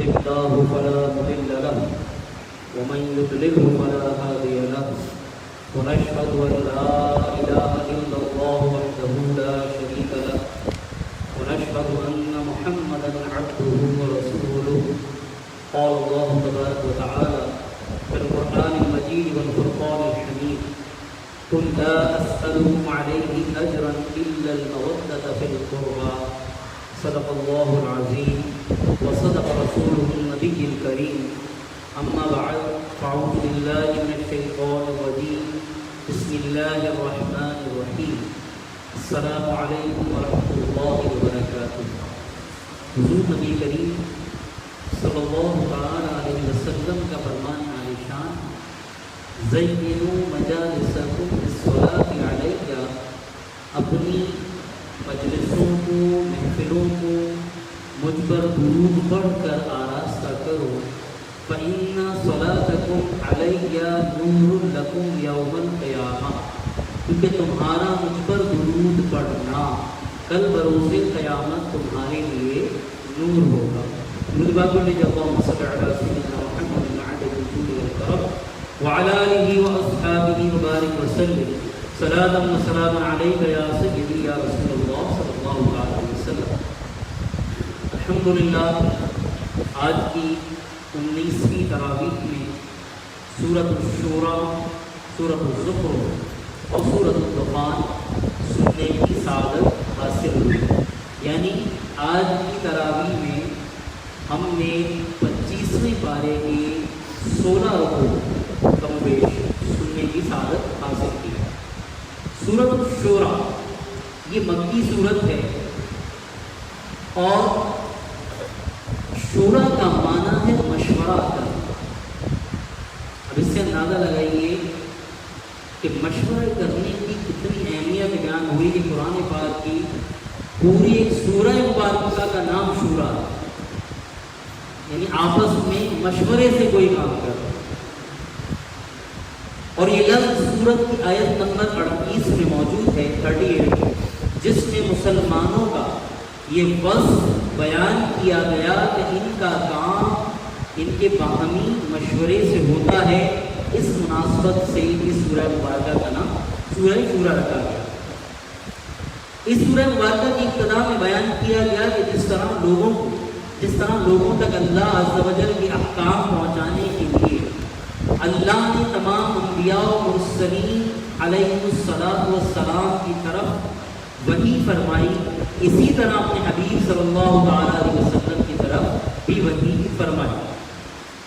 الله فلا مضل له ومن يضلله فلا هادي له ونشهد أن لا إله إلا الله وحده لا شريك له ونشهد أن محمدا عبده ورسوله قال الله تبارك وتعالى في القرآن المجيد والفرقان الحميد قل لا أسألكم عليه أجرا إلا المودة في القربى صدق الله العظيم وصدق رسوله النبي الكريم أما بعد فأعوذ بالله من الشيطان الرجيم بسم الله الرحمن الرحيم السلام عليكم ورحمة الله وبركاته حضور نبی کریم صلی اللہ تعالی علیہ وسلم کا فرمان عالیشان زینوا مجالسکم بالصلاۃ علیہ، اپنی مجلسوں کو محفلوں کو مجھ پر درود پڑھ کر آراستہ کرو، فإن صلاتکم علیہ نور لکم یوم القیامہ، کیونکہ تمہارا مجھ پر درود پڑھنا کل بروز قیامت تمہارے لیے نور ہوگا۔ اللهم صل على سيدنا محمد عدد الجود والكرم وعلى آله وأصحابه وبارك وسلم صلاة وسلام عليك يا سيدي يا رسول الله صلى الله عليه وسلم۔ الحمدللہ آج کی 19ویں تراویح میں سورۃ الشورى، سورۃ الزخرف اور سورۃ الدخان سننے کی سعادت حاصل ہوئی، یعنی آج کی تراویح میں ہم نے 25ویں پارے کی 16 رکوع کم بیش سننے کی سعادت حاصل کی۔ سورۃ الشورى یہ مکی صورت ہے اور شورا کا معنی ہے مشورہ کرنا۔ اب اس سے اندازہ لگائیے کہ مشورہ کرنے کی کتنی اہمیت بیان ہوئی کہ قرآن پاک کی پوری ایک سورہ مبارکہ کا نام شورا ہے، یعنی آپس میں مشورے سے کوئی کام کر۔ اور یہ لفظ سورت کی آیت نمبر 38 میں موجود ہے، 38، جس میں مسلمانوں کا یہ وصف بیان کیا گیا کہ ان کا کام ان کے باہمی مشورے سے ہوتا ہے۔ اس مناسبت سے اس سورہ مبارکہ کا نام سورہ شورا رکھا گیا۔ اس سورہ مبارکہ کی ابتدا میں بیان کیا گیا کہ جس طرح لوگوں تک اللہ عز و جل کے احکام پہنچانے کے لیے اللہ نے تمام انبیاء و مرسلین علیہ السلام کی طرف وحی فرمائی، اسی طرح اپنے حبیب صلی اللہ علیہ وسلم کی طرف بھی وحی فرمائی۔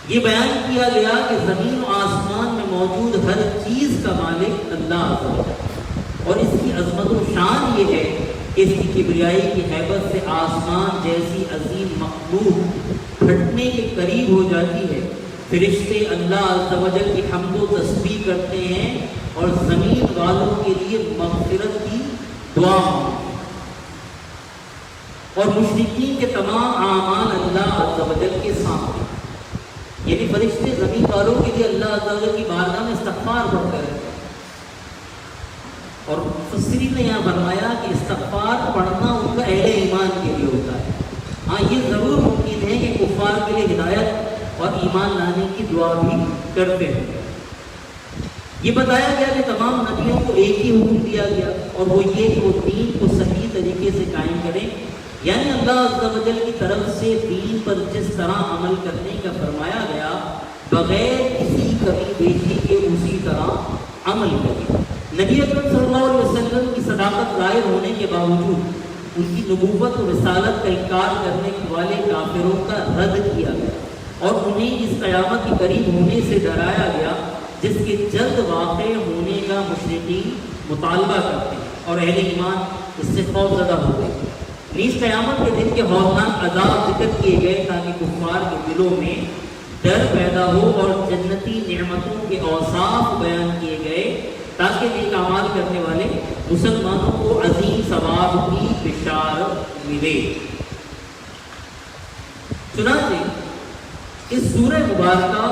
یہ بیان کیا گیا کہ زمین و آسمان میں موجود ہر چیز کا مالک اللہ عز و جل، اور اس کی عظمت و شان یہ ہے کہ اس کی کبریائی کی ہیبت سے آسمان جیسی عظیم مخلوق پھٹنے کے قریب ہو جاتی ہے۔ فرشتے اللہ عز و جل کی حمد و تسبیح کرتے ہیں اور زمین والوں کے لیے مغفرت کی دعا مانگتے ہیں، اور مشرکین کے تمام اعمال اللہ عز و جل کے سامنے، یعنی فرشتے زمین والوں کے لیے اللہ عز و جل کی بارگاہ میں استغفار پڑھتے رہتے ہیں۔ اور مفسرین نے یہاں فرمایا کہ استغفار پڑھنا ان کا اہل ایمان کے لیے ہوتا ہے۔ ہاں یہ ضرور ممکن ہے کہ کفار کے لیے ہدایت اور ایمان لانے کی دعا بھی کرتے ہیں۔ یہ بتایا گیا کہ تمام نبیوں کو ایک ہی حکم دیا گیا، اور وہ یہ کہ وہ دین کو صحیح طریقے سے قائم کریں، یعنی اللہ عز و جل کی طرف سے دین پر جس طرح عمل کرنے کا فرمایا گیا بغیر کسی کمی بیشی کے اسی طرح عمل کریں۔ نبی اکرم صلی اللہ علیہ وسلم کی صداقت ظاہر ہونے کے باوجود ان کی نبوت و رسالت کا انکار کرنے والے کافروں کا رد کیا گیا، اور انہیں اس قیامت کے قریب ہونے سے ڈرایا گیا جس کے جلد واقع ہونے کا مشرکین مطالبہ کرتے ہیں، اور اہل ایمان اس سے خوف زدہ ہوتے ہیں۔ نیز قیامت کے دن کے ہولناک عذاب ذکر کیے گئے تاکہ کفار کے دلوں میں ڈر پیدا ہو، اور جنتی نعمتوں کے اوصاف بیان کیے گئے تاکہ نیک اعمال کرنے والے مسلمانوں کو عظیم ثواب کی بشارت ملے۔ چنانچہ اس سورہ مبارکہ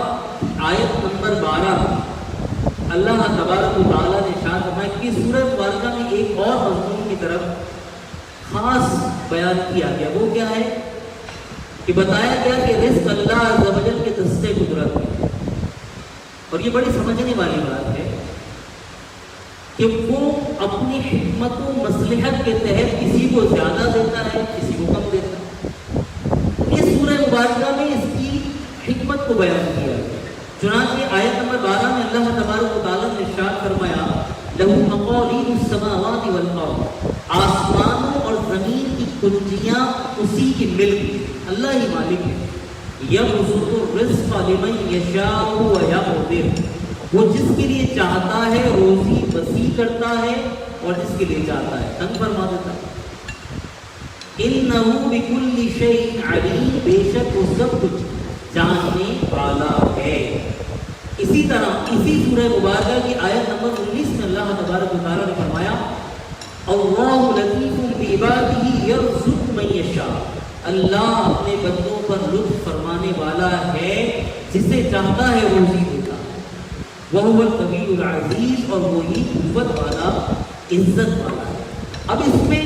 آیت نمبر 12 میں اللہ تبارک و تعالیٰ نے ارشاد فرمایا کہ سورہ مبارکہ میں ایک اور مضمون کی طرف خاص بیان کیا گیا۔ وہ کیا ہے؟ کہ بتایا گیا کہ رزق اللہ عز و جل کے دستے قدرت ہے، اور یہ بڑی سمجھنے والی بات ہے کہ وہ اپنی حکمت و مصلحت کے تحت کسی کو زیادہ دیتا ہے، کسی کو کم دیتا ہے۔ اس سورہ مبارکہ میں اس کی حکمت کو بیان کیا ہے۔ چنانچہ آیت نمبر 12 میں اللہ تبارک و تعالیٰ نے ارشاد فرمایا لَهُ مَقَالِيدُ السَّمَاوَاتِ وَالْأَرْضِ، آسمانوں اور زمین کی کنجیاں اسی کی ملک، اللہ ہی مالک ہے۔ يَبْسُطُ الرِّزْقَ لِمَن يَشَاءُ وَيَقْدِرُ، وہ جس کے لیے چاہتا ہے روزی وسیع کرتا ہے اور جس کے لیے چاہتا ہے تنگ فرما دیتا ہے۔ إِنَّهُ بِكُلِّ شَيْءٍ عَلِيمٌ، بے شک وہ سب کچھ جاننے والا ہے۔ اسی طرح اسی سورہ مبارکہ کی آیت نمبر 19 میں اللہ تبارک و تعالیٰ نے فرمایا اللہ لطیف بعبادہ یرزق من یشاء، اللہ اپنے بندوں پر لطف فرمانے والا ہے، جسے چاہتا ہے روزی دیتا ہے۔ وہو القوی العزیز، اور وہی قوت والا عزت والا ہے۔ اب اس میں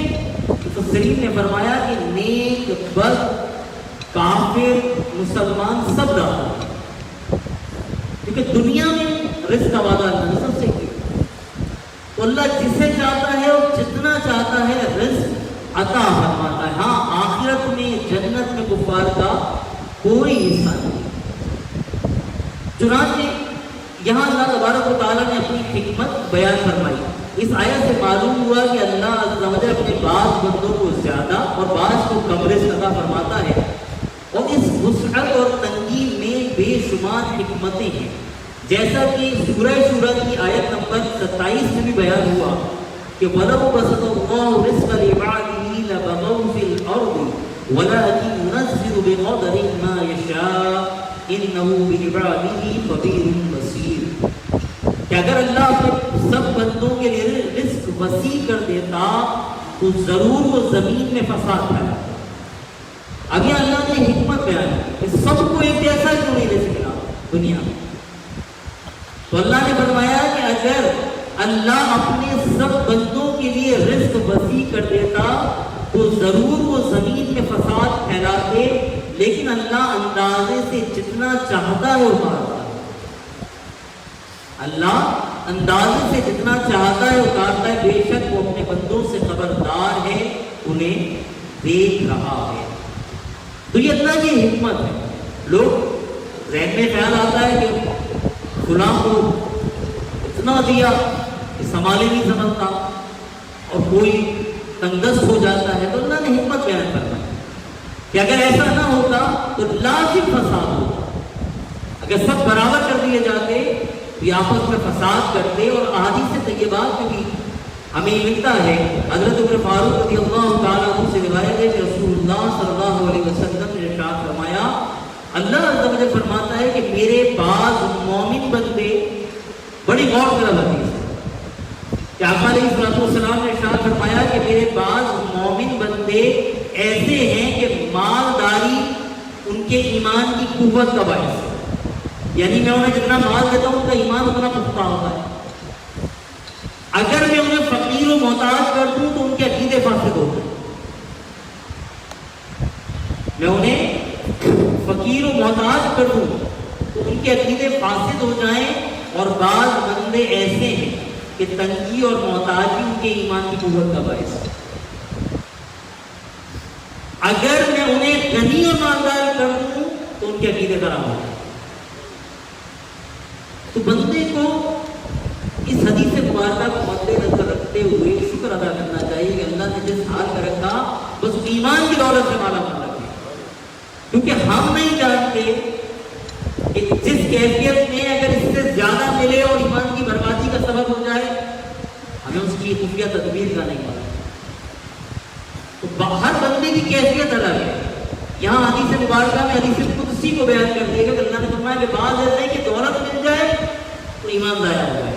مفسرین نے فرمایا کہ نیک بد کافر مسلمان سب داخل ہیں، کیونکہ دنیا میں رزق کا وعدہ اللہ نے سب سے کیا، تو اللہ جسے چاہتا ہے اور جتنا چاہتا ہے رزق عطا فرماتا ہے۔ ہاں آخرت میں جنت میں کفار کا کوئی حصہ نہیں۔ چنانچہ یہاں اللہ تبارک و تعالیٰ نے اپنی حکمت بیان فرمائی۔ اس آیت سے معلوم ہوا کہ اللہ عز و جل اپنے بعض بندوں کو زیادہ اور بعض کو کم رزق عطا فرماتا ہے، اور اس وسعت اور تنگی میں بے شمار حکمتیں ہیں، جیسا کہ سورہ شورى کی آیت نمبر 27 میں بھی بیان ہوا کہ وَلَوْ بَسَطَ اللَّهُ الرِّزْقَ لِعِبَادِهِ لَبَغَوْا فِي الْأَرْضِ وَلَٰكِن يُنَزِّلُ بِقَدَرٍ مَّا يَشَاءُ إِنَّهُ بِعِبَادِهِ خَبِيرٌ بَصِيرٌ، کہ اگر اللہ اپنے سب بندوں کے لیے رزق وسیع کر دیتا تو ضرور وہ زمین میں فساد پھیلاتا۔ ابھی اللہ نے حکمت بیان کی کہ سب کو ایک جیسا کیوں نہیں رزق ملا دنیا میں، تو اللہ نے فرمایا کہ اگر اللہ اپنے سب بندوں کے لیے رزق وسیع کر دیتا تو ضرور وہ زمین میں فساد پھیلاتے، لیکن اللہ اندازے سے جتنا چاہتا ہے اتارتا ہے، اللہ اندازے سے جتنا چاہتا ہے اتارتا ہے، بے شک وہ اپنے بندوں سے خبردار ہے، انہیں دیکھ رہا ہے۔ تو یہ اللہ کی حکمت ہے۔ لوگ ذہن میں خیال آتا ہے کہ فلاں کو اتنا دیا کہ سنبھالے نہیں سمجھتا، اور کوئی تنگدست ہو جاتا ہے، تو اللہ نے حکمت بیان کرنا ہے کہ اگر ایسا نہ ہوتا تو لازم فساد ہوتا۔ اگر سب برابر کر دیے جاتے تو یہ آپس میں فساد کرتے، اور احادیث طیبات میں بھی ہمیں ملتا ہے، حضرت عمر فاروق رضی اللہ تعالیٰ عنہ سے روایت ہے کہ رسول اللہ صلی اللہ علیہ وسلم نے ارشاد فرمایا، اللہ عز و جل فرماتا ہے کہ میرے بعض مومن بندے، بڑی غور کرو حدیث کہ آقا علیہ الصلوۃ والسلام نے ارشاد فرمایا کہ میرے بعض مومن بندے ایسے ہیں کہ مالداری ان کے ایمان کی قوت کا باعث ہے، یعنی میں انہیں جتنا مال دیتا ہوں ان کا ایمان اتنا پختہ ہوتا ہے۔ اگر میں انہیں فقیر و محتاج کر دوں تو ان کے عقیدے فاسد ہوتے ہیں، میں انہیں فقیر و محتاج کر دوں تو ان کے عقیدے فاسد ہو جائیں، اور بعض بندے ایسے ہیں کہ تنگی اور محتاجی ان کے ایمان کی قوت کا باعث ہے۔ اگر میں انہیں غنی اور مالدار کر دوں تو ان کے عقیدے خراب ہو جائیں۔ تو بندے کو اس حدیث مبارکہ کو مد نظر رکھتے ہوئے شکر ادا کرنا چاہیے کہ اللہ نے جس حال کا رکھا بس ایمان کی دولت سے مالا مال رکھے، کیونکہ ہم نہیں جانتے کہ جس کیفیت میں اگر اس سے زیادہ ملے اور ایمان کی بربادی کا سبب ہو جائے، ہمیں اس کی خفیہ تدبیر کا نہیں پتا۔ تو ہر بندے کی کیفیت الگ ہے۔ یہاں حدیث مبارکہ میں حدیث قدسی کو بیان کر دیا کہ اللہ نے فرمایا کہ بعض ایسے ہیں کہ دولت مل جائے تو ایمان ضائع ہو جائے،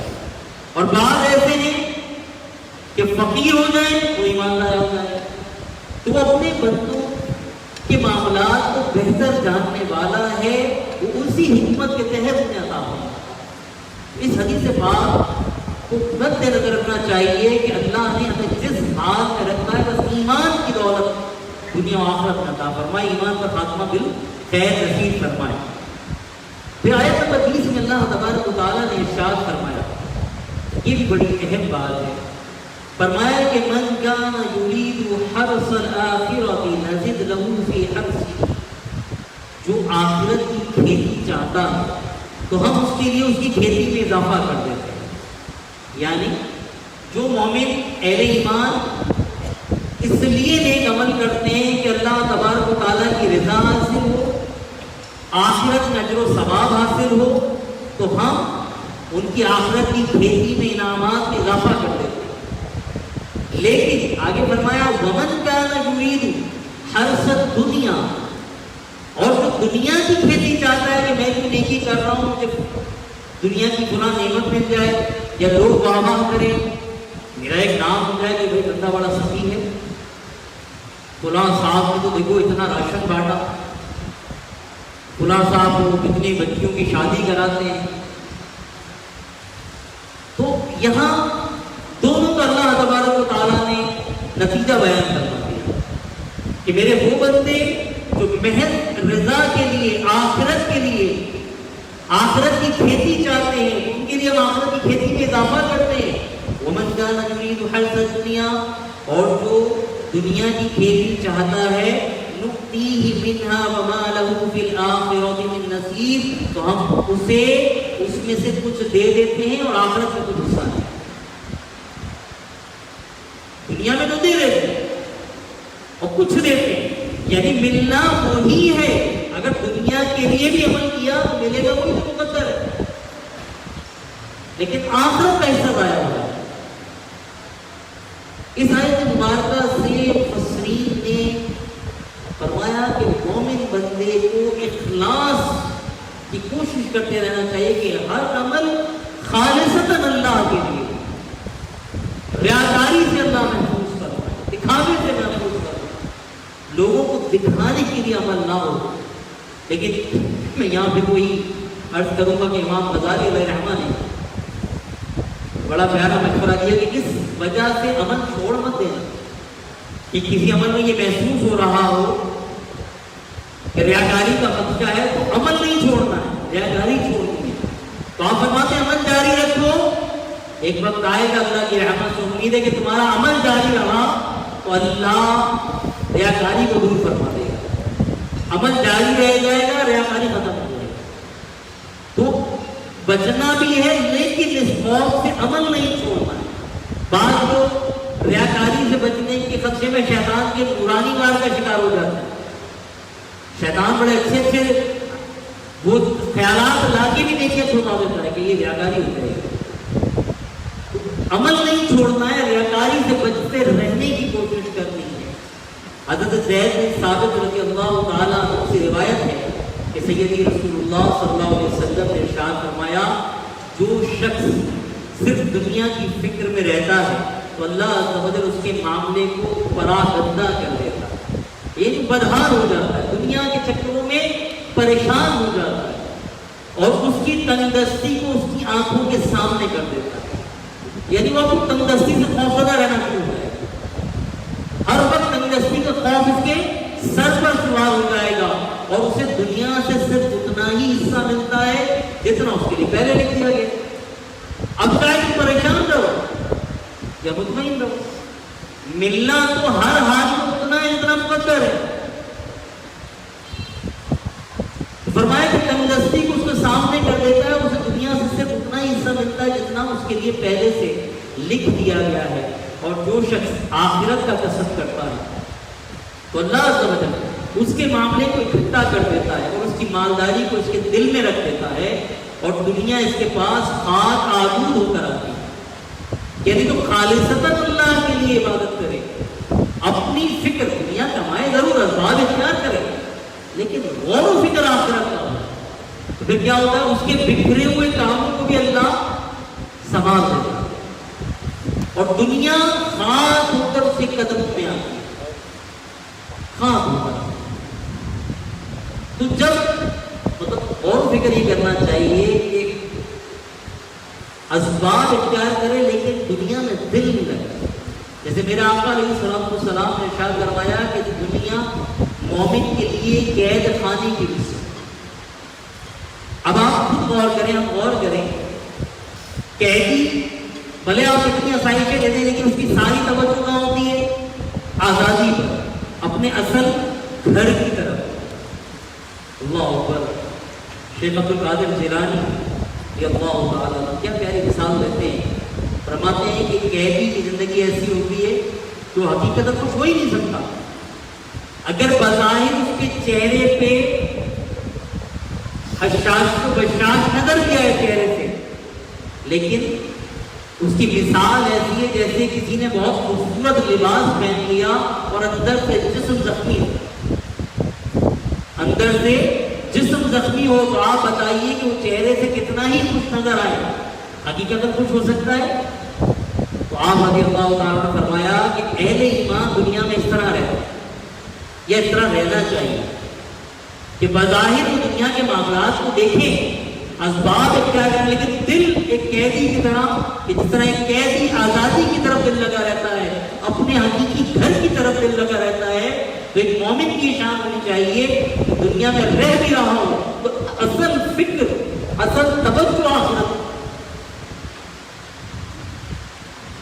اور بعض ایسے ہیں کہ فقیر ہو جائے تو ایمان ضائع ہو جائے۔ تو وہ اپنے بندوں کے معاملات کو بہتر جاننے والا ہے، وہ اسی حکمت کے تحت انہیں عطا ہوا۔ اس حدیث پاک کو مد نظر رکھنا چاہیے کہ اللہ نے ہمیں جس حال میں رکھا ہے بس ایمان کی دولت دنیا و آخرت میں عطا فرمائے، ایمان پر خاتمہ بالخیر نصیب فرمائے۔ پھر آیت نمبر 20 میں اللہ تبارک و تعالیٰ نے ارشاد فرمایا، یہ بھی بڑی اہم بات ہے، فرمایا کہ من کان یرید حرث الآخرۃ نزد لہ فی حرثہ، جو آخرت کی کھیتی چاہتا ہے تو ہم اس کے لیے اس کی کھیتی میں اضافہ کر دیتے ہیں۔ یعنی جو مومن اہل ایمان اس لیے نیک عمل کرتے ہیں کہ اللہ تبارک و تعالیٰ کی رضا حاصل ہو، آخرت میں اجر و ثواب حاصل ہو، تو ہم ان کی آخرت کی کھیتی میں انعامات میں اضافہ کر دیتے ہیں۔ لیکن آگے فرمایا ومن کان یرید حرث الدنیا، اور جو دنیا کی کھیتی چاہتا ہے کہ میں بھی نیکی کر رہا ہوں، مجھے دنیا کی گناہ نعمت مل جائے یا لوگ واہ واہ کریں، میرا ایک نام ہو جائے کہ بھائی بندہ بڑا سخی ہے، فلاں صاحب نے تو دیکھو اتنا راشن بانٹا، فلاں صاحب کو کتنی بچیوں کی شادی کراتے ہیں۔ تو یہاں دونوں کا اللہ تبارک و تعالیٰ نے نتیجہ بیان کرنا دیا کہ میرے وہ بندے جو محض رضا کے لیے، آخرت کے لیے، آخرت کی کھیتی چاہتے ہیں، ان کے لیے ہم آخرت کی کھیتی میں اضافہ کرتے ہیں۔ ومن کان یرید حرث الدنیا، اور جو دنیا کی کھیتی چاہتا ہے، نؤتیہ منہا وما لہ فی الآخرۃ من نصیب، تو ہم اسے اس میں سے کچھ دے دیتے ہیں اور آخرت میں کچھ حصہ نہیں۔ دنیا میں تو دے دیتے ہیں اور کچھ دیتے ہیں، یعنی ملنا وہی ہے۔ اگر دنیا کے لیے بھی عمل کیا تو ملے گا وہی تو مقدر ہے، لیکن آخرت کا حصہ ضائع ہو رہا ہے۔ اس آیت مبارکہ سے مفسرین نے فرمایا کہ مومن بندے کو اخلاص کی کوشش کرتے رہنا چاہیے کہ ہر عمل خالصتاً اللہ کے لیے، ریاکاری سے اللہ محفوظ کرنا، دکھاوے سے محفوظ کرنا، لوگوں کو دکھانے کے لیے عمل نہ ہو۔ لیکن میں یہاں پہ کوئی عرض کروں گا کہ امام غزالی علیہ رحمہ نے بڑا پیارا مشورہ دیا کہ اس وجہ سے عمل چھوڑ مت دینا کہ کسی عمل میں یہ محسوس ہو رہا ہو کہ ریاکاری کا خدشہ ہے تو عمل نہیں چھوڑنا ہے، ریاکاری چھوڑنی ہے۔ تو آپ فرماتے ہیں عمل جاری رکھو، ایک وقت آئے گا اللہ کی رحمت سے امید ہے کہ تمہارا عمل جاری رہا تو اللہ ریاکاری کو دور فرما دے گا، عمل جاری رہ جائے گا، ریاکاری ختم ہو جائے گا۔ تو بچنا بھی ہے، لیکن اس خوف سے عمل نہیں چھوڑنا ہے۔ بعض لوگ ریاکاری سے بچنے کے خدشے میں شیطان کے نورانی وار کا شکار ہو جاتا ہے۔ شیطان بڑے اچھے اچھے وہ خیالات لا کے بھی دیکھے چھوڑا دیتا ہے کہ یہ ریاکاری ہو جائے گا۔ عمل نہیں چھوڑنا ہے، ریاکاری سے بچتے رہنے کی کوشش کرنی ہے۔ حضرت زید بن ثابت رضی اللہ تعالیٰ عنہ سے روایت ہے کہ سیدی رسول اللہ صلی اللہ علیہ وسلم نے ارشاد فرمایا، جو شخص صرف دنیا کی فکر میں رہتا ہے تو اللہ عز و جل اس کے معاملے کو پراگندہ کر دیتا ہے، یہ بدحال ہو جاتا ہے، دنیا کے چکروں میں پریشان ہو جاتا ہے اور اس کی تنگدستی کو اس کی آنکھوں کے سامنے کر دیتا ہے، یعنی وہ اپنی تنگدستی سے خوفزدہ رہنا شروع ہو جائے گا، ہر وقت تنگدستی کا خوف اس کے سر پر سوار ہو جائے گا اور اسے دنیا سے صرف اتنا ہی حصہ ملتا ہے جتنا اس کے لیے پہلے لکھ دیا گیا۔ اب چاہے کہ پریشان رہو یا مطمئن رہو، ملنا تو ہر حال میں اتنا ہے جتنا مقدر ہے۔ فرمایا کہ تنگدستی کو اس کے سامنے کر دیتا ہے، اسے دنیا سے صرف اتنا ہی حصہ ملتا ہے جتنا اس کے لیے پہلے سے لکھ دیا گیا ہے۔ اور جو شخص آخرت کا قصد کرتا ہے تو اللہ عز و جل اس کے معاملے کو اکٹھا کر دیتا ہے اور اس کی مالداری کو اس کے دل میں رکھ دیتا ہے اور دنیا اس کے پاس خاک آلود ہو کر آتی ہے۔ یعنی تو خالصتاً اللہ کے لیے عبادت کرے، اپنی فکر دنیا کمائے ضرور، اسباب اختیار کرے، لیکن غور و فکر آخرت کا ہو، تو پھر کیا ہوتا ہے؟ اس کے بکھرے ہوئے کاموں کو بھی اللہ سنبھال دیتا ہے اور دنیا خاک ہو کر اسے قدم پہ آتی ہے، خاک ہو کر۔ تو جب مطلب اور فکر یہ کرنا چاہیے کہ اسباب اختیار کرے لیکن دنیا میں دل نہیں لگتا۔ جیسے میرے آقا علیہ السلام نے ارشاد کروایا کہ دنیا مومن کے لیے قید خانے کی مثال۔ اب آپ خود غور کریں، ہم غور کریں، قیدی بھلے آپ اتنی آسائشیں دیتے ہیں لیکن اس کی ساری توجہ کہاں ہوتی ہے؟ آزادی پر، اپنے اصل گھر کی طرف۔ اللہ اکبر۔ شیخ عبد القادر جیلانی رضی اللہ تعالیٰ عنہ کیا پیاری مثال دیتے ہیں، فرماتے ہیں کہ قیدی کی زندگی ایسی ہوتی ہے جو حقیقت کچھ ہو ہی نہیں سکتا۔ اگر بظاہر اس کے چہرے پہ حشاش کو بشاش نظر دیا ہے چہرے سے، لیکن اس کی مثال ایسی ہے جیسے کسی نے بہت خوبصورت لباس پہن لیا اور اندر سے جسم زخمی ہو، اندر سے جسم زخمی ہو، تو آپ بتائیے کہ وہ چہرے سے کتنا ہی خوش نظر آئے، حقیقت خوش ہو سکتا ہے؟ تو آپ رضی اللہ تعالیٰ نے فرمایا کہ اہل ایمان دنیا میں اس طرح رہتا ہے، یا اس طرح رہنا چاہیے کہ بظاہر وہ دنیا کے معاملات کو دیکھیں، اسباب اختیار کریں، لیکن دل ایک قیدی کی طرح، کہ جس طرح ایک قیدی آزادی کی طرف دل لگا رہتا ہے، اپنے حقیقی گھر کی طرف دل لگا رہتا ہے، تو ایک مومن کی شان ہونی چاہیے کہ دنیا میں رہ بھی رہا ہو تو اصل فکر، اصل توجہ آخرت۔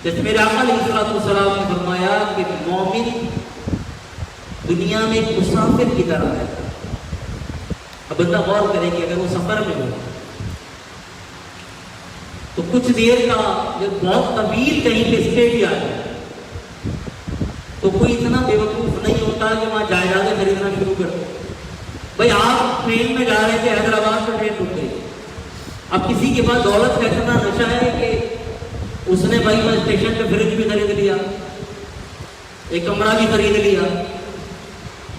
جیسے میرے آقا علیہ السلام نے فرمایا کہ مومن دنیا میں ایک مسافر کی طرح ہے۔ اب بندہ غور کرے کہ اگر وہ سفر میں ہو تو کچھ دیر کا بہت طویل کہیں پہ اسٹے بھی آ جائے تو کوئی اتنا بے وقوف نہیں ہوتا کہ وہاں جائیدادیں خریدنا شروع کر دے۔ بھائی آپ ٹرین میں جا رہے تھے، حیدرآباد سے ٹرین رک گئی، اب کسی کے پاس دولت کا اتنا نشہ ہے کہ اس نے بھائی وہ اسٹیشن پہ فریج بھی خرید لیا، ایک کمرہ بھی خرید لیا،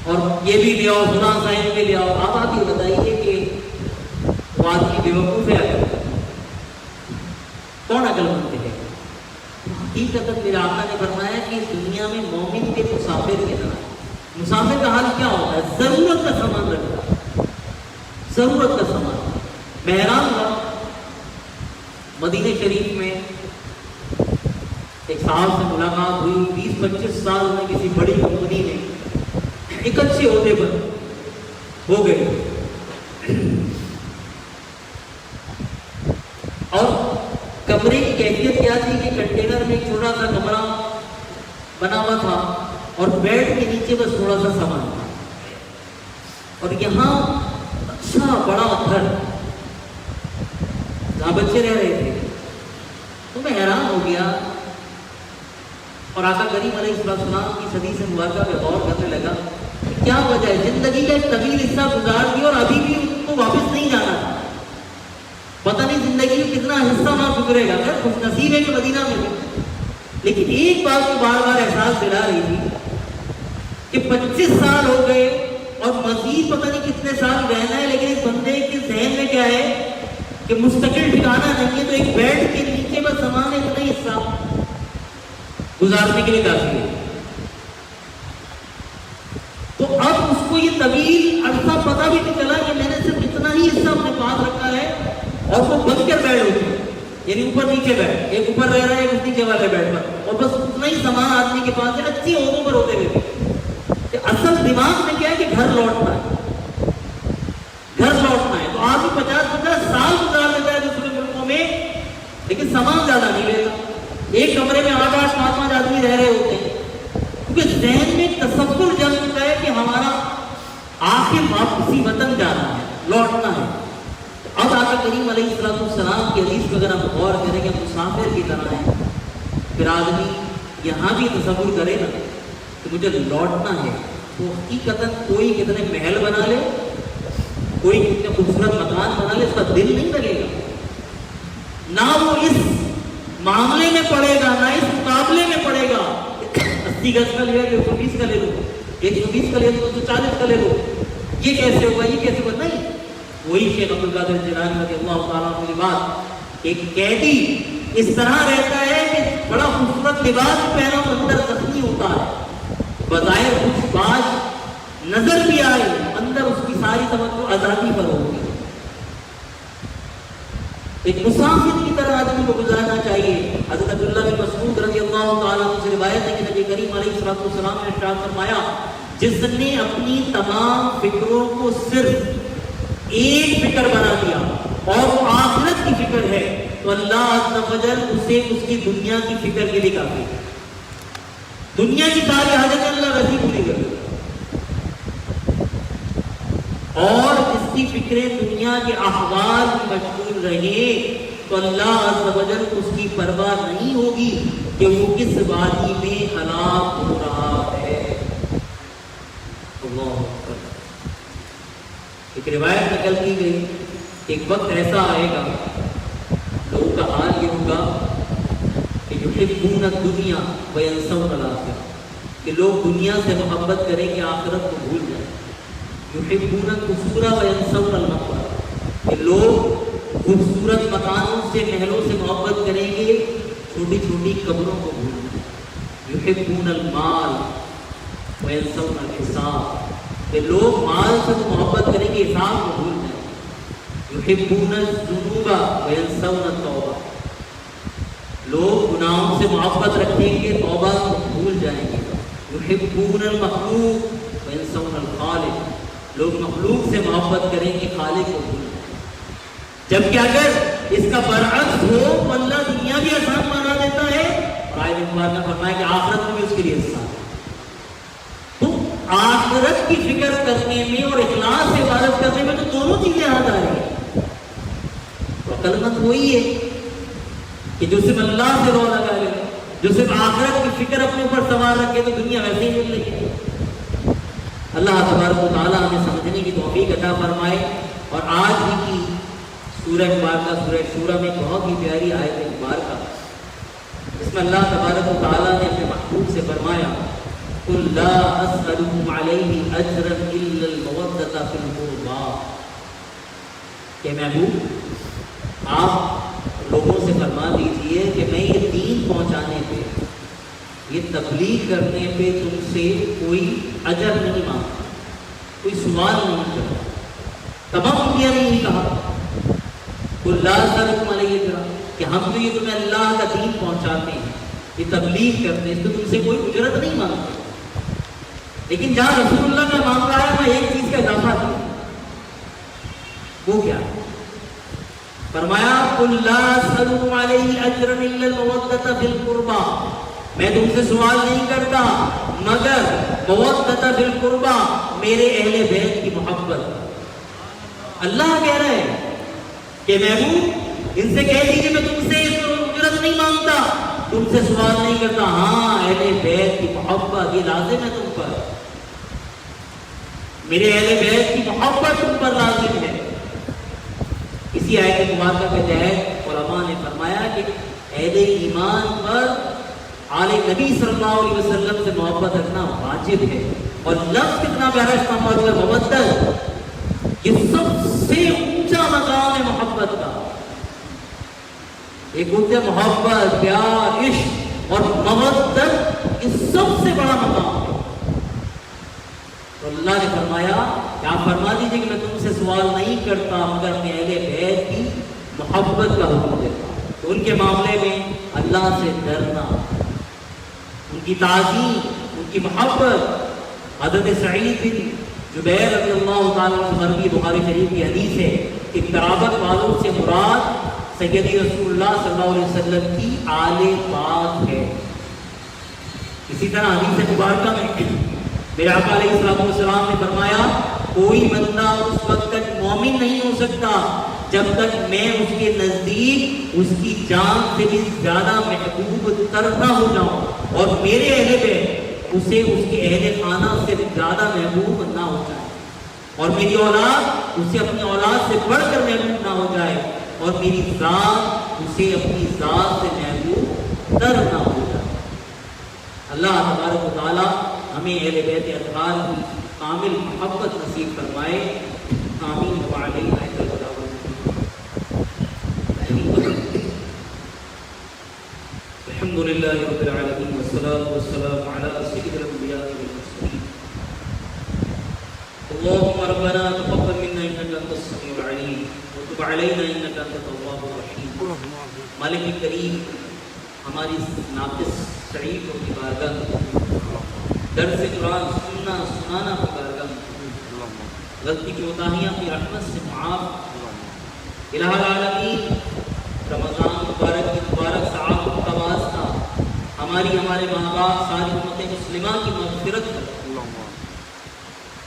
اور یہ بھی لیا، سنا سائن بھی لیا۔ آپ یہ بتائیے کہ وہ آدمی بے وقوف ہے؟ کون عقل مند ہے؟ حقیقت میرے آقا نے فرمایا کہ اس دنیا میں مومن کے مسافر کی طرح۔ مسافر کا حال کیا ہوتا ہے؟ ضرورت کا سامان رکھتا ہے، ضرورت کا سامان۔ میں حیران ہوا، مدینہ شریف میں ایک صاحب سے ملاقات ہوئی، 20-25 سال میں کسی بڑی کمپنی میں ایک اچھے عہدے پر ہو گئے، اور کمرے کی کیفیت کیا تھی کہ کنٹینر میں ایک چھوٹا سا کمرہ بنا ہوا تھا اور بیڈ کے نیچے بس تھوڑا سا سامان تھا، اور یہاں اچھا بڑا گھر جہاں بچے رہ رہے تھے۔ تو میں حیران ہو گیا اور آقا کریم علیہ السلام کی صدی سے مواقع پہ غور کرنے لگا کہ کیا وجہ ہے؟ زندگی کا ایک طویل حصہ گزار دیا اور ابھی بھی ان کو واپس نہیں جانا تھا، پتہ نہیں زندگی میں کتنا حصہ وہاں گزرے گا۔ خیر خوش نصیب ہے کہ مدینہ میں ہو، لیکن ایک بات کو بار بار احساس دلا رہی تھی کہ 25 سال ہو گئے اور مزید پتہ نہیں کتنے سال رہنا ہے، لیکن اس بندے کے ذہن میں کیا ہے کہ مستقل ٹھکانا نہیں ہے، تو ایک بیڈ کے نیچے بس سامان اتنا ہی حصہ گزارنے کے لیے کافی ہے۔ تو اب اس کو یہ طویل عرصہ پتہ بھی نہیں چلا کہ میں نے صرف اتنا ہی حصہ اپنے پاس رکھا ہے، اور وہ بن کر بیٹھ ہوتی ہے، یعنی اوپر نیچے بیٹھ، ایک اوپر رہ رہا ہے ایک نیچے والے بیٹھ پر، اور بس اتنا ہی سامان آدمی کے پاس ہے، اچھی عہدوں پر ہوتے ہوئے۔ اصل دماغ میں کیا ہے کہ گھر لوٹنا ہے، گھر لوٹنا ہے۔ تو آدمی 50-50 سال گزار لیتا ہے دوسرے ملکوں میں، لیکن سامان زیادہ نہیں لیتا۔ ایک کمرے میں 8-8 5-5 آدمی رہ رہے ہوتے ہیں، کیونکہ ذہن میں تصور جم چکا ہے کہ ہمارا آخر واپسی وطن جانا ہے، لوٹنا ہے۔ اب آقا کریم علیہ السلام کی حدیث پہ اگر ہم غور کریں کہ مسافر کی طرح ہے، پھر آدمی یہاں بھی تصور کرے نا کہ مجھے لوٹنا ہے، تو حقیقتاً کوئی کتنے محل بنا لے، کوئی کتنے خوبصورت مکان بنا لے، اس کا دل نہیں لگے گا، نہ وہ اس معاملے میں پڑے گا، نہ اس مقابلے میں پڑے گا۔ 80 گز کا لیا کہ 120 کا لے لو، 120 کا لے لو 240 کا لے لو، یہ کیسے ہوگا، یہ کیسے ہوگا؟ نہیں۔ وہی شیخ عبد القادر جیلانی رضی اللہ تعالیٰ عنہ کی بات، ایک قیدی اس طرح رہتا ہے کہ بڑا خوبصورت لباس پہنا اندر زخمی ہوتا ہے، بظاہر کچھ بات نظر بھی آئے، اندر اس کی ساری توجہ آزادی پر ہوگی۔ ایک مسافر کی طرح آدمی کو گزارنا چاہیے۔ حضرت عبداللہ بن مسعود رضی اللہ اللہ تعالیٰ عنہ سے روایت ہے کہ نبی کریم علیہ الصلوۃ والسلام نے ارشاد فرمایا جس نے اپنی تمام فکروں کو صرف ایک فکر بنا دیا اور وہ آخرت کی فکر ہے تو اللہ عز و جل اسے اس کی دنیا کی فکر کے لیے کافی ہے. دنیا کی ساری حاجت اللہ ویسی پوری کر دے اور اس کی فکریں دنیا کے احوال میں مشغول رہے تو اللہ عز و جل اس کی پرواہ نہیں ہوگی کہ وہ کس وادی میں ہلاک ہو رہا ہے. اللہ اکبر. ایک روایت نقل کی گئی ایک وقت ایسا آئے گا لوگوں کا حال یہ ہوگا کہ یحبون الدنیا وینسون الآخرہ کہ لوگ دنیا سے محبت کریں کہ آخرت کو بھول جائیں. یحبون القصور وینسون المقبرہ کہ لوگ خوبصورت مکانوں سے محلوں سے محبت کریں گے چھوٹی چھوٹی قبروں کو بھول جائیں. یحبون المال وینسون الحساب کہ لوگ مال سے محبت کریں گے حساب کو بھول جائیں. یحبون الذنوب وینسون التوبہ لوگ گناہوں سے محبت رکھیں گے توبہ کو بھول جائیں گے. یحبون المخلوق وینسون الخالق لوگ مخلوق سے محبت کریں گے خالق کو بھول جائیں. جبکہ اگر اس کا برعکس ہو تو اللہ دنیا بھی آسان بنا دیتا ہے اور آیت مبارکہ نے فرمایا کہ آخرت میں بھی اس کے لیے آسان ہے. تو آخرت کی فکر کرنے میں اور اخلاص سے عبادت کرنے میں تو دونوں چیزیں ہاتھ آ رہی ہیں. تو عقل مند وہی ہے کہ جو صرف اللہ سے رو لگا لے جو صرف آخرت کی فکر اپنے اوپر سوار رکھے تو دنیا ویسے ہی مل رہی ہے. اللہ تبارک و تعالیٰ ہمیں سمجھنے کی توفیق عطا فرمائے. اور آج ہی کی سورہ مبارکہ سورہ شورى میں بہت ہی پیاری آیت مبارکہ اس میں اللہ تبارک و تعالیٰ نے اپنے محبوب سے فرمایا قُلْ لَا أَسْأَلُكُمْ عَلَيْهِ أَجْرًا إِلَّا الْمَوَدَّةَ فِي الْقُرْبَى کہ محبوب آپ لوگوں سے فرما دیجئے کہ میں یہ دین پہنچانے پہ یہ تبلیغ کرنے پہ تم سے کوئی اجر نہیں مانگتا کوئی سوال نہیں کرتا. تمام انبیاء نے نہیں کہا اللہ سلام علیہ کہ ہم تو یہ تمہیں اللہ کا دین پہنچاتے ہیں یہ تبلیغ کرتے ہیں اس تو تم سے کوئی اجرت نہیں مانگتے. لیکن جہاں رسول اللہ کا معاملہ ہے میں ایک چیز کا اضافہ دیا وہ کیا فرمایا قُلْ لَا أَسْأَلُكُمْ عَلَيْهِ أَجْرًا إِلَّا الْمَوَدَّةَ فِي الْقُرْبَى میں تم سے سوال نہیں کرتا مگر مودۃ فی القربى میرے اہل بیت کی محبت. اللہ کہہ رہے ہیں کہ محبوب ان سے کہہ دیجیے میں تم سے اجرت نہیں مانگتا تم سے سوال نہیں کرتا ہاں اہل بیت کی محبت یہ لازم ہے تم پر میرے اہل بیت کی محبت تم پر لازم ہے. اسی آیت مبارکہ کے تحت علماء نے فرمایا کہ اہل ایمان پر آل نبی صلی اللہ علیہ وسلم سے محبت رکھنا واجب ہے. اور لفظ کتنا پیارا استعمال ہوا مودت یہ سب سے اونچا مقام ہے محبت کا. ایک ہوتا ہے محبت پیار عشق اور مودت یہ سب سے بڑا مقام ہے. تو اللہ نے فرمایا کہ آپ فرما دیجیے کہ میں تم سے سوال نہیں کرتا مگر اپنے اہل بیت کی محبت کا حکم دیتا ہوں. تو ان کے معاملے میں اللہ سے ڈرنا ان کی تعظیم ان کی محبت. حضرت سعید بن جبیر رضی اللہ تعالیٰ عنہ مروی بخاری شریف کی حدیث ہے کہ قرابت والوں سے مراد سیدی رسول اللہ صلی اللہ علیہ وسلم کی آل پاک ہے. اسی طرح حدیث مبارکہ میں میرے آقا علیہ السلام نے فرمایا کوئی بندہ اس وقت تک مومن نہیں ہو سکتا جب تک میں اس کے نزدیک اس کی جان سے بھی زیادہ محبوب تر نہ ہو جاؤں اور میرے اہل بیت اسے اس کے اہل خانہ سے زیادہ محبوب نہ ہو جائے اور میری اولاد اسے اپنی اولاد سے بڑھ کر محبوب نہ ہو جائے اور میری ذات اسے اپنی ذات سے محبوب تر نہ ہو جائے. اللہ تبارک و تعالی ہمیں اہل بیت اطہار کی کامل محبت نصیب فرمائے. آمین وعلیہ الحمدللہ رب العالمین والصلاة والسلام علی سید الانبیاء والمرسلین. اللهم ربنا تقبل منا انك انت السميع العليم وتب علينا انك انت التواب الرحيم. مالک کریم ہماری ناقص شریف کی بارگاہ میں، درس قرآن سننا سنانا کی بارگاہ میں، غلطی کی کوتاہیاں کی رحمت سے معاف۔ الہ العالمین، رمضان مبارک کی مبارک سعادت کا واسطہ ہماری، ہمارے ماں باپ، ساری امت مسلمہ کی مغفرت کر،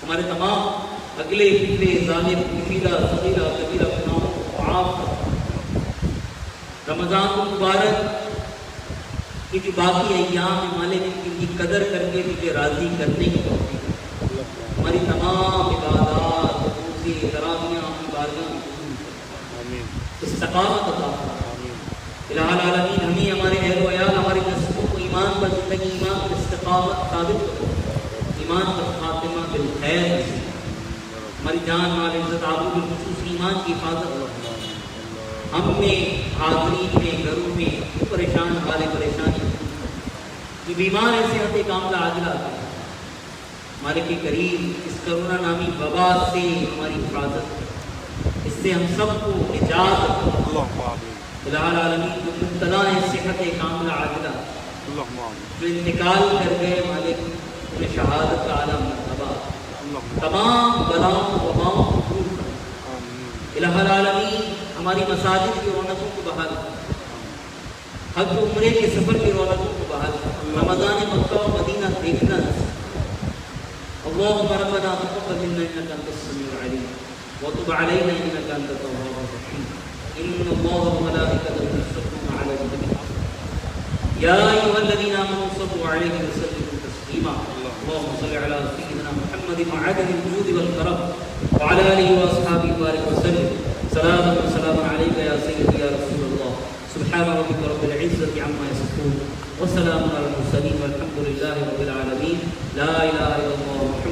ہمارے تمام اگلے پچھلے ظالم کفیلہ صغیرہ کبیرہ گناہوں کو معاف کر۔ رمضان مبارک کی جو باقی ایام میں مالک ان کی قدر کر کے تجھے راضی کرنے کی توفیق، ہماری تمام عبادات، روزے، تراویحاں کی بارگاہ میں استقامت عطا فرما۔ الہ العالمین، ہمیں، ہمارے اہل و عیال، ہماری نسلوں کو ایمان پر زندگی، ایمان پر استقامت ثابت کرو، ایمان پر خاتمہ بالخیر نصیب، ہماری جان مال عزت آبرو بالخصوص ایمان کی حفاظت کرو۔ ہم میں، حاضرین میں، گھروں میں پریشان حال پریشانی، جو بیمار ہے صحت کاملہ عاجلہ عطا فرما۔ مالک کریم، اس کرونا نامی وبا سے ہماری حفاظت، اس سے ہم سب کو نجات عطا۔ الہ العالمین، جو مبتلا ہے صحت کاملہ عاجلہ، جو انتقال کر گئے مالک، انہیں شہادت کا عالم مرتبہ، تمام بلاؤں وباؤں کو دور کرنا۔ الہ العالمین، ہماری مساجد کی رونقوں کو بحال کرنا، حج و عمرے کے سفر کی رونقوں کو بحال کرنا، رمضان مکہ و مدینہ دیکھنا نصیب۔ اللهم ربنا تقبل منا انك انت السميع العليم وتب علينا انك انت التواب الرحيم ان الله وملائكته يصلون على النبي يا ايها الذين امنوا صلوا عليه وسلموا تسليما اللهم صل على سيدنا محمد معدن الجود والكرم وعلى اله واصحابه وبارك وسلم صلاه وسلام عليك يا سيدي يا رسول الله سبحان ربك رب العزه عما يصفون وسلام على المرسلين والحمد لله رب العالمين لا اله الا الله